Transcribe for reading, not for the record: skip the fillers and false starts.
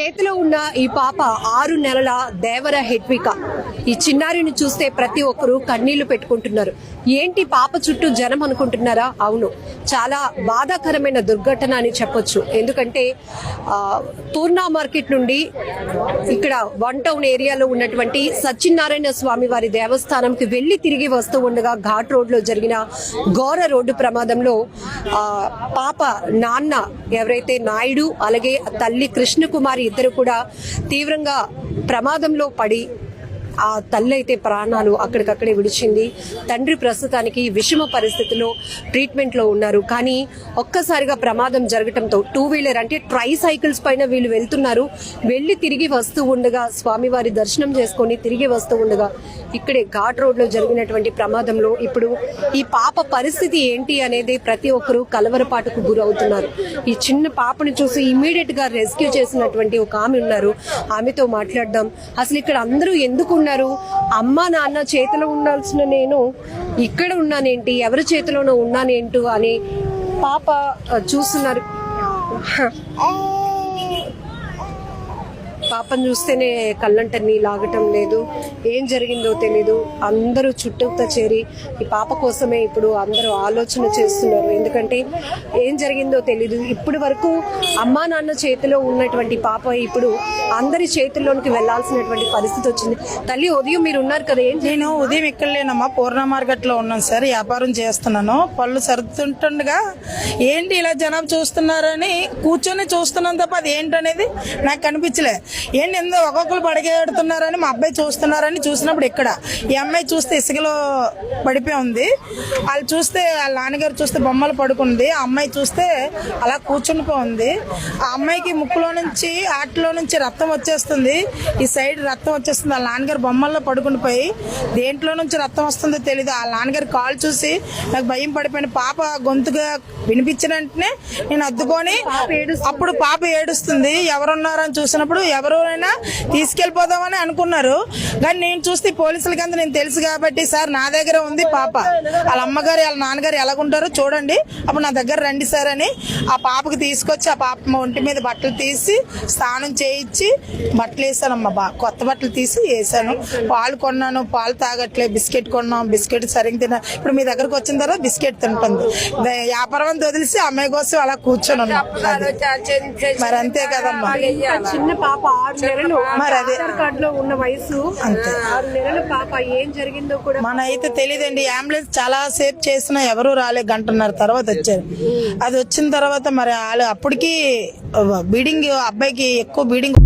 చేతిలో ఉన్న ఈ పాప 6 నెలల దేవర హెట్విక. ఈ చిన్నారిని చూస్తే ప్రతి ఒక్కరూ కన్నీళ్లు పెట్టుకుంటున్నారు. ఏంటి పాప చుట్టూ జనం అనుకుంటున్నారా? అవును, చాలా బాధాకరమైన దుర్ఘటన అని చెప్పొచ్చు. ఎందుకంటే పూర్ణ మార్కెట్ నుండి ఇక్కడ 1 టౌన్ ఏరియాలో ఉన్నటువంటి సత్యనారాయణ స్వామి వారి దేవస్థానంకి వెళ్లి తిరిగి వస్తూ ఉండగా ఘాట్ రోడ్ లో జరిగిన ఘోర రోడ్డు ప్రమాదంలో పాప నాన్న ఎవరైతే నాయుడు అలాగే తల్లి కృష్ణకుమారి ఇద్దరు కూడా తీవ్రంగా ప్రమాదంలో పడి ఆ తల్లి అయితే ప్రాణాలు అక్కడికక్కడే విడిచింది. తండ్రి ప్రస్తుతానికి విషమ పరిస్థితిలో ట్రీట్మెంట్ లో ఉన్నారు. కానీ ఒక్కసారిగా ప్రమాదం జరగటంతో 2 వీలర్ అంటే ట్రై సైకిల్స్ పైన వీళ్ళు వెళ్తున్నారు. వెళ్లి తిరిగి వస్తూ ఉండగా స్వామివారి దర్శనం చేసుకొని తిరిగి వస్తూ ఉండగా ఇక్కడే ఘాట్ రోడ్ లో జరిగినటువంటి ప్రమాదంలో ఇప్పుడు ఈ పాప పరిస్థితి ఏంటి అనేది ప్రతి ఒక్కరూ కలవరపాటుకు గురవుతున్నారు. ఈ చిన్న పాపను చూసి ఇమీడియట్ గా రెస్క్యూ చేసినటువంటి ఒక ఆమె ఉన్నారు. ఆమెతో మాట్లాడదాం. అసలు ఇక్కడ అందరూ ఎందుకు అమ్మ నాన్న చేతిలో ఉండాల్సిన నేను ఇక్కడ ఉన్నానేంటి, ఎవరి చేతిలోనో ఉన్నానేంటో అని పాప చూస్తున్నారు. పాపను చూస్తేనే కళ్ళంట నీలాగటం లేదు. ఏం జరిగిందో తెలీదు. అందరూ చుట్టూతో చేరి ఈ పాప కోసమే ఇప్పుడు అందరూ ఆలోచన చేస్తున్నారు. ఎందుకంటే ఏం జరిగిందో తెలీదు. ఇప్పటి వరకు అమ్మా నాన్న చేతిలో ఉన్నటువంటి పాప ఇప్పుడు అందరి చేతుల్లోనికి వెళ్లాల్సినటువంటి పరిస్థితి వచ్చింది. తల్లి, ఉదయం మీరు ఉన్నారు కదా? నేను ఉదయం ఇక్కడ లేనమ్మా, పూర్ణ మార్కెట్ లో ఉన్నాను సార్. వ్యాపారం చేస్తున్నాను. పళ్ళు సర్దుతుండగా ఏంటి ఇలా జనం చూస్తున్నారని కూర్చొని చూస్తున్నాను తప్ప అది ఏంటనేది నాకు కనిపించలే. ఏంటి ఎంతో ఒక్కొక్కరు పడిగేడుతున్నారని మా అబ్బాయి చూస్తున్నారని చూసినప్పుడు ఇక్కడ ఈ అమ్మాయి చూస్తే ఇసుకలో పడిపోయి ఉంది. వాళ్ళు చూస్తే వాళ్ళ నాన్నగారు చూస్తే బొమ్మలు పడుకుంది. ఆ అమ్మాయి చూస్తే అలా కూర్చునిపోయింది. ఆ అమ్మాయికి ముక్కులో నుంచి ఆటలో నుంచి రక్తం వచ్చేస్తుంది. ఈ సైడ్ రక్తం వచ్చేస్తుంది. వాళ్ళ నాన్నగారు బొమ్మల్లో పడుకుని పోయి దేంట్లో నుంచి రక్తం వస్తుందో తెలీదు. వాళ్ళ నాన్నగారు కాల్ చూసి నాకు భయం పడిపోయిన. పాప గొంతుగా వినిపించిన వెంటనే నేను అద్దుకొని అప్పుడు పాప ఏడుస్తుంది. ఎవరున్నారని చూసినప్పుడు ఎవరైనా తీసుకెళ్లిపోదామని అనుకున్నారు. కానీ నేను చూస్తే పోలీసులకి అంతా నేను తెలుసు కాబట్టి, సార్ నా దగ్గర ఉంది పాప, వాళ్ళ అమ్మగారు వాళ్ళ నాన్నగారు ఎలాగుంటారో చూడండి, అప్పుడు నా దగ్గర రండి సార్ అని ఆ పాపకి తీసుకొచ్చి ఆ పాప ఒంటి మీద బట్టలు తీసి స్నానం చేయించి బట్టలు వేసానమ్మా. కొత్త బట్టలు తీసి వేసాను. పాలు కొన్నాను, పాలు తాగట్లే. బిస్కెట్ కొన్నాం, బిస్కెట్ సరిగ్గా తిన్నా. ఇప్పుడు మీ దగ్గరకు వచ్చిన తర్వాత బిస్కెట్ తింటుంది. వ్యాపారం అంతా వదిలేసి అమ్మాయి కోసం అలా కూర్చొని ఉన్నాం. మరి అంతే కదమ్మా. చిన్న పాప 6 నెలలు మరి అదే కార్డులో ఉన్న వయసు. అంతే. 6 నెలల పాప ఏం జరిగిందో కూడా మన అయితే తెలియదండి. అంబులెన్స్ చాలా సేపు చేసినా ఎవరు రాలే. 1:30 తర్వాత వచ్చారు. అది వచ్చిన తర్వాత మరి వాళ్ళు అప్పటికి బీడింగ్, అబ్బాయికి ఎక్కువ బీడింగ్